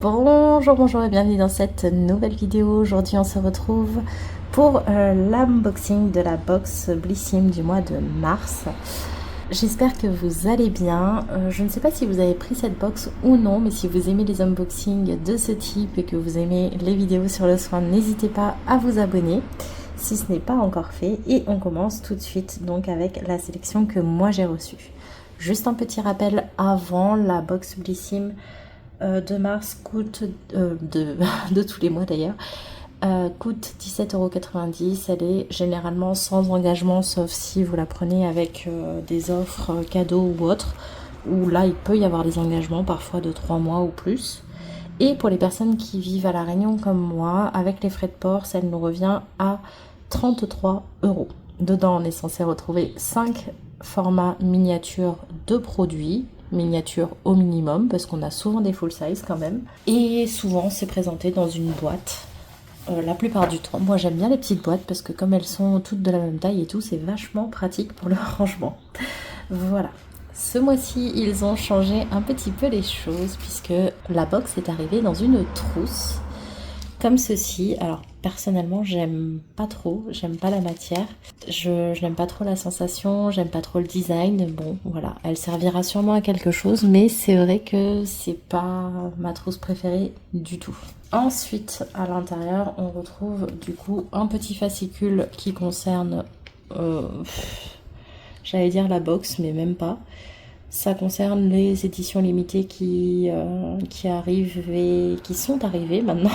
Bonjour et bienvenue dans cette nouvelle vidéo. Aujourd'hui on se retrouve pour l'unboxing de la box Blissim du mois de mars. J'espère que vous allez bien. Je ne sais pas si vous avez pris cette box ou non, mais si vous aimez les unboxings de ce type et que vous aimez les vidéos sur le soin, n'hésitez pas à vous abonner si ce n'est pas encore fait. Et on commence tout de suite donc avec la sélection que moi j'ai reçue. Juste un petit rappel avant, la box Blissim de mars coûte, de tous les mois d'ailleurs, coûte 17,90 €. Elle est généralement sans engagement, sauf si vous la prenez avec des offres cadeaux ou autres, où là il peut y avoir des engagements parfois de 3 mois ou plus. Et pour les personnes qui vivent à La Réunion comme moi, avec les frais de port, ça nous revient à 33 €. Dedans on est censé retrouver 5 formats miniatures de produits, miniature au minimum, parce qu'on a souvent des full size quand même, et souvent c'est présenté dans une boîte la plupart du temps. Moi j'aime bien les petites boîtes parce que comme elles sont toutes de la même taille et tout, c'est vachement pratique pour le rangement. Voilà. Ce mois-ci, ils ont changé un petit peu les choses puisque la box est arrivée dans une trousse comme ceci. Alors personnellement j'aime pas la matière, je n'aime pas trop la sensation, j'aime pas trop le design. Bon voilà, elle servira sûrement à quelque chose, mais c'est vrai que c'est pas ma trousse préférée du tout. Ensuite à l'intérieur on retrouve du coup un petit fascicule qui concerne j'allais dire la box, mais même pas. Ça concerne les éditions limitées qui arrivent et qui sont arrivées maintenant,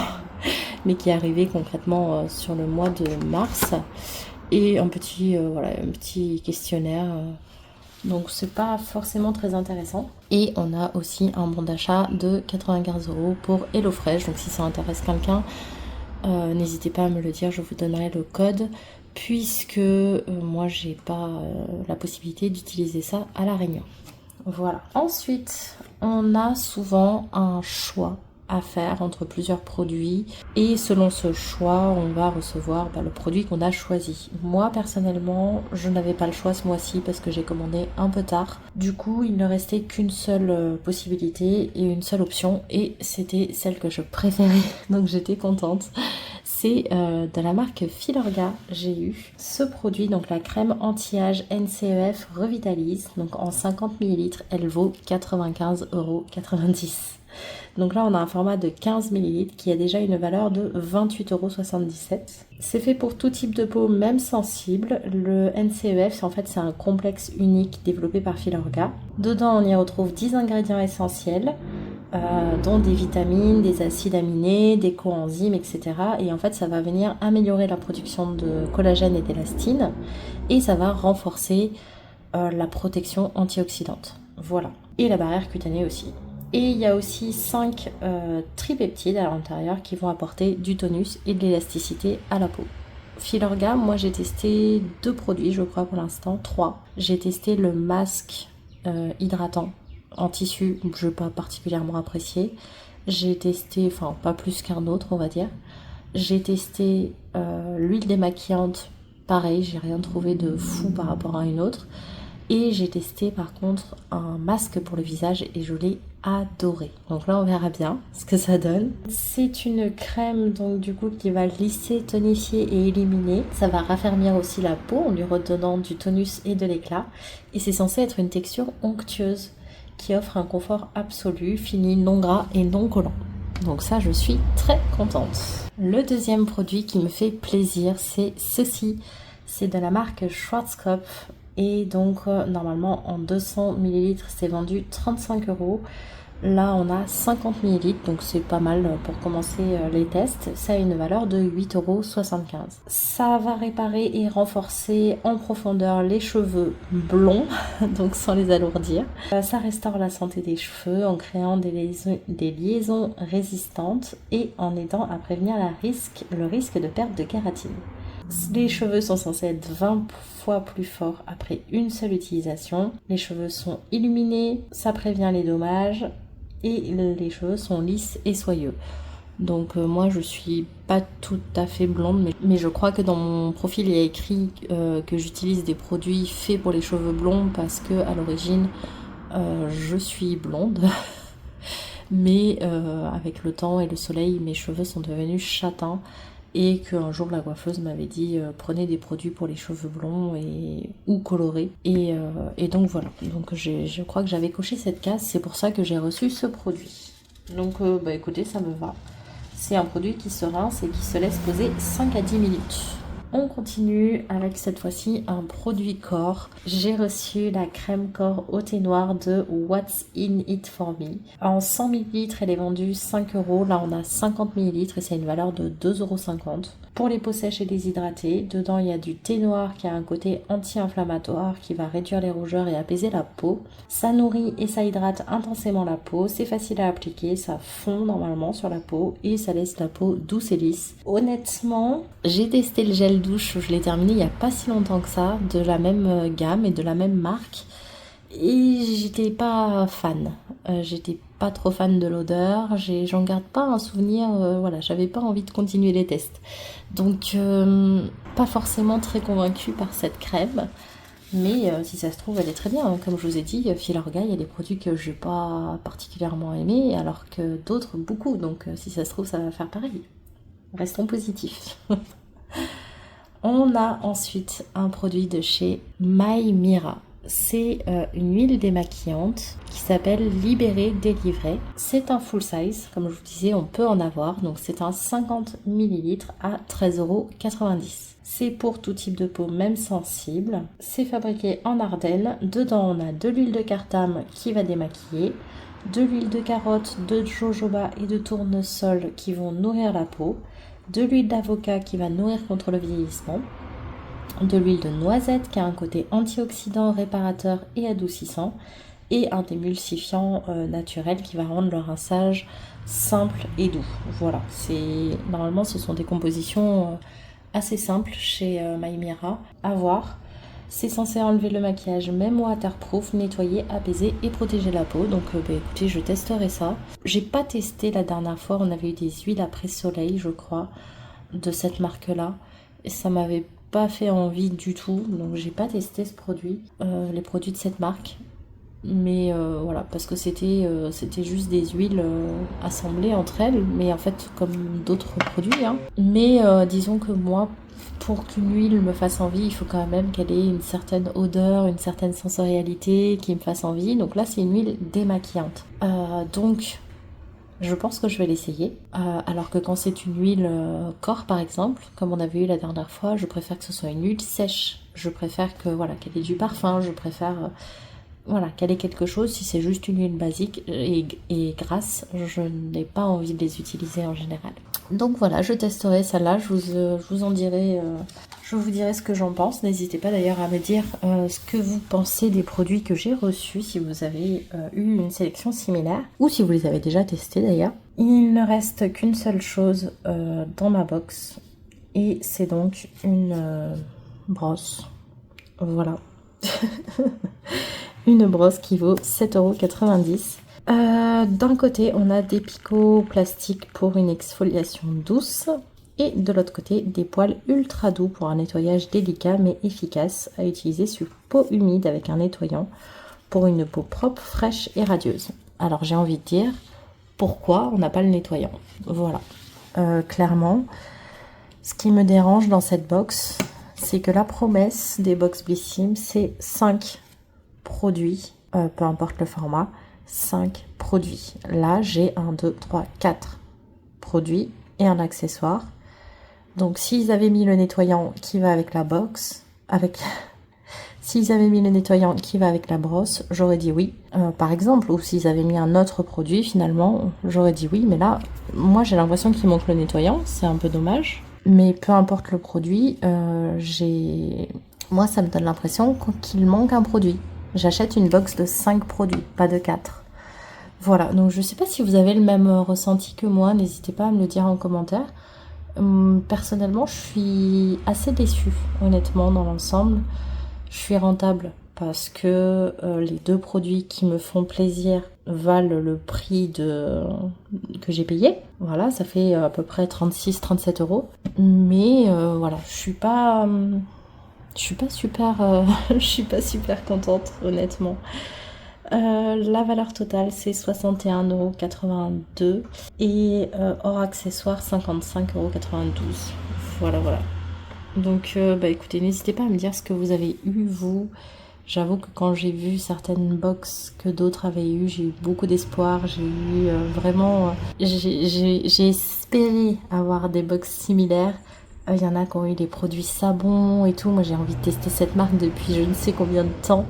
mais qui arrivaient concrètement sur le mois de mars. Et un petit, un petit questionnaire. Donc c'est pas forcément très intéressant. Et on a aussi un bon d'achat de 95 € pour HelloFresh. Donc si ça intéresse quelqu'un, n'hésitez pas à me le dire, je vous donnerai le code. Puisque moi j'ai pas la possibilité d'utiliser ça à La Réunion. Voilà. Ensuite, on a souvent un choix à faire entre plusieurs produits et selon ce choix, on va recevoir le produit qu'on a choisi. Moi, personnellement, je n'avais pas le choix ce mois-ci parce que j'ai commandé un peu tard. Du coup, il ne restait qu'une seule possibilité et une seule option et c'était celle que je préférais. Donc j'étais contente. C'est de la marque Filorga. J'ai eu ce produit, donc la crème anti-âge NCEF Revitalise, donc en 50 ml, elle vaut 95,90 €. Donc là on a un format de 15 ml qui a déjà une valeur de 28,77 €. C'est fait pour tout type de peau, même sensible. Le NCEF, en fait c'est un complexe unique développé par Filorga. Dedans on y retrouve 10 ingrédients essentiels, dont des vitamines, des acides aminés, des coenzymes, etc. Et en fait, ça va venir améliorer la production de collagène et d'élastine et ça va renforcer la protection antioxydante. Voilà. Et la barrière cutanée aussi. Et il y a aussi 5 tripeptides à l'intérieur qui vont apporter du tonus et de l'élasticité à la peau. Filorga, moi j'ai testé 2 produits, je crois pour l'instant, 3. J'ai testé le masque hydratant en tissu, je n'ai pas particulièrement apprécié. J'ai testé, enfin pas plus qu'un autre on va dire. J'ai testé l'huile démaquillante, pareil, j'ai rien trouvé de fou par rapport à une autre. Et j'ai testé par contre un masque pour le visage et je l'ai adoré. Donc là on verra bien ce que ça donne. C'est une crème donc du coup qui va lisser, tonifier et éliminer. Ça va raffermir aussi la peau en lui redonnant du tonus et de l'éclat. Et c'est censé être une texture onctueuse qui offre un confort absolu, fini, non gras et non collant. Donc ça, je suis très contente. Le deuxième produit qui me fait plaisir, c'est ceci. C'est de la marque Schwarzkopf. Et donc, normalement, en 200 ml, c'est vendu 35 €. Là, on a 50 ml, donc c'est pas mal pour commencer les tests. Ça a une valeur de 8,75 €. Ça va réparer et renforcer en profondeur les cheveux blonds, donc sans les alourdir. Ça restaure la santé des cheveux en créant des liaisons résistantes et en aidant à prévenir le risque de perte de kératine. Les cheveux sont censés être 20 fois plus forts après une seule utilisation. Les cheveux sont illuminés, ça prévient les dommages et les cheveux sont lisses et soyeux. Donc moi je suis pas tout à fait blonde, mais je crois que dans mon profil il y a écrit que j'utilise des produits faits pour les cheveux blonds parce que à l'origine je suis blonde. mais avec le temps et le soleil, mes cheveux sont devenus châtains et qu'un jour la coiffeuse m'avait dit prenez des produits pour les cheveux blonds ou colorés et donc voilà, donc je crois que j'avais coché cette case, c'est pour ça que j'ai reçu ce produit. Donc écoutez, ça me va. C'est un produit qui se rince et qui se laisse poser 5 à 10 minutes. On continue avec cette fois-ci un produit corps. J'ai reçu la crème corps au thé noir de What's in it for me. En 100 ml, elle est vendue 5 euros. Là, on a 50 ml et c'est une valeur de 2,50 euros. Pour les peaux sèches et déshydratées, dedans il y a du thé noir qui a un côté anti-inflammatoire qui va réduire les rougeurs et apaiser la peau. Ça nourrit et ça hydrate intensément la peau, c'est facile à appliquer, ça fond normalement sur la peau et ça laisse la peau douce et lisse. Honnêtement, j'ai testé le gel douche, je l'ai terminé il n'y a pas si longtemps que ça, de la même gamme et de la même marque. Et j'étais pas fan, j'étais pas trop fan de l'odeur, j'en garde pas un souvenir, voilà, j'avais pas envie de continuer les tests. Donc pas forcément très convaincue par cette crème, mais si ça se trouve elle est très bien. Comme je vous ai dit, Filorga, il y a des produits que j'ai pas particulièrement aimés, alors que d'autres beaucoup, donc si ça se trouve ça va faire pareil. Restons positifs. On a ensuite un produit de chez My Mira. C'est une huile démaquillante qui s'appelle Libéré Délivré. C'est un full size, comme je vous disais, on peut en avoir. Donc c'est un 50 ml à 13,90 euros. C'est pour tout type de peau, même sensible. C'est fabriqué en Ardennes. Dedans, on a de l'huile de cartame qui va démaquiller, de l'huile de carotte, de jojoba et de tournesol qui vont nourrir la peau, de l'huile d'avocat qui va nourrir contre le vieillissement, de l'huile de noisette qui a un côté antioxydant, réparateur et adoucissant, et un émulsifiant naturel qui va rendre le rinçage simple et doux. Voilà, normalement ce sont des compositions assez simples chez My Mira à voir. C'est censé enlever le maquillage même waterproof, nettoyer, apaiser et protéger la peau. Donc écoutez, je testerai ça. J'ai pas testé la dernière fois, on avait eu des huiles après soleil, je crois, de cette marque-là. Et ça m'avait pas fait envie du tout, donc j'ai pas testé ce produit, les produits de cette marque. Mais voilà, parce que c'était juste des huiles assemblées entre elles, mais en fait comme d'autres produits. Hein. Mais disons que moi, pour qu'une huile me fasse envie, il faut quand même qu'elle ait une certaine odeur, une certaine sensorialité qui me fasse envie. Donc là, c'est une huile démaquillante. Donc, je pense que je vais l'essayer. Alors que quand c'est une huile corps, par exemple, comme on avait eu la dernière fois, je préfère que ce soit une huile sèche. Je préfère que voilà, qu'elle ait du parfum. Je préfère voilà, qu'elle ait quelque chose. Si c'est juste une huile basique et grasse, je n'ai pas envie de les utiliser en général. Donc voilà, je testerai celle-là, je vous en dirai, je vous dirai ce que j'en pense. N'hésitez pas d'ailleurs à me dire ce que vous pensez des produits que j'ai reçus, si vous avez eu une sélection similaire, ou si vous les avez déjà testés d'ailleurs. Il ne reste qu'une seule chose dans ma box, et c'est donc une brosse. Voilà. Une brosse qui vaut 7,90 €. D'un côté, on a des picots plastiques pour une exfoliation douce. Et de l'autre côté, des poils ultra doux pour un nettoyage délicat mais efficace à utiliser sur peau humide avec un nettoyant pour une peau propre, fraîche et radieuse. Alors j'ai envie de dire, pourquoi on n'a pas le nettoyant? Voilà. Clairement, ce qui me dérange dans cette box, c'est que la promesse des box Blissim, c'est 5 produits, peu importe le format, 5 produits. Là, j'ai 1, 2, 3, 4 produits et un accessoire. Donc, s'ils avaient mis le nettoyant qui va avec la box, s'ils avaient mis le nettoyant qui va avec la brosse, j'aurais dit oui, par exemple. Ou s'ils avaient mis un autre produit, finalement, j'aurais dit oui. Mais là, moi, j'ai l'impression qu'il manque le nettoyant. C'est un peu dommage. Mais peu importe le produit, moi, ça me donne l'impression qu'il manque un produit. J'achète une box de 5 produits, pas de 4. Voilà, donc je sais pas si vous avez le même ressenti que moi, n'hésitez pas à me le dire en commentaire. Personnellement, je suis assez déçue, honnêtement, dans l'ensemble. Je suis rentable parce que les 2 produits qui me font plaisir valent le prix que j'ai payé. Voilà, ça fait à peu près 36-37 €. Mais voilà, je suis pas super, je suis pas super contente, honnêtement. La valeur totale c'est 61,82 € et hors accessoires 55,92 €. Voilà, voilà. Donc bah écoutez, n'hésitez pas à me dire ce que vous avez eu vous. J'avoue que quand j'ai vu certaines box que d'autres avaient eu, j'ai eu beaucoup d'espoir. J'ai eu vraiment... j'ai espéré avoir des box similaires. Il y en a qui ont eu des produits savons et tout. Moi j'ai envie de tester cette marque depuis je ne sais combien de temps.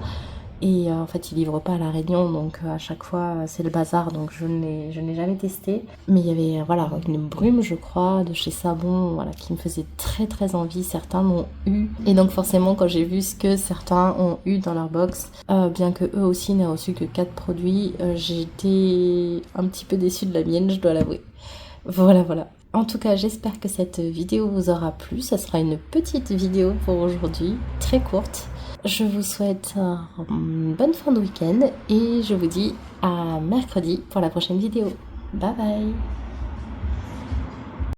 Et en fait, ils livrent pas à La Réunion, donc à chaque fois, c'est le bazar, donc je n'ai jamais testé. Mais il y avait voilà, une brume, je crois, de chez Savon, voilà, qui me faisait très très envie. Certains l'ont eu. Et donc forcément, quand j'ai vu ce que certains ont eu dans leur box, bien que eux aussi n'aient reçu que 4 produits, j'étais un petit peu déçue de la mienne, je dois l'avouer. Voilà, voilà. En tout cas, j'espère que cette vidéo vous aura plu. Ça sera une petite vidéo pour aujourd'hui, très courte. Je vous souhaite une bonne fin de week-end et je vous dis à mercredi pour la prochaine vidéo. Bye bye!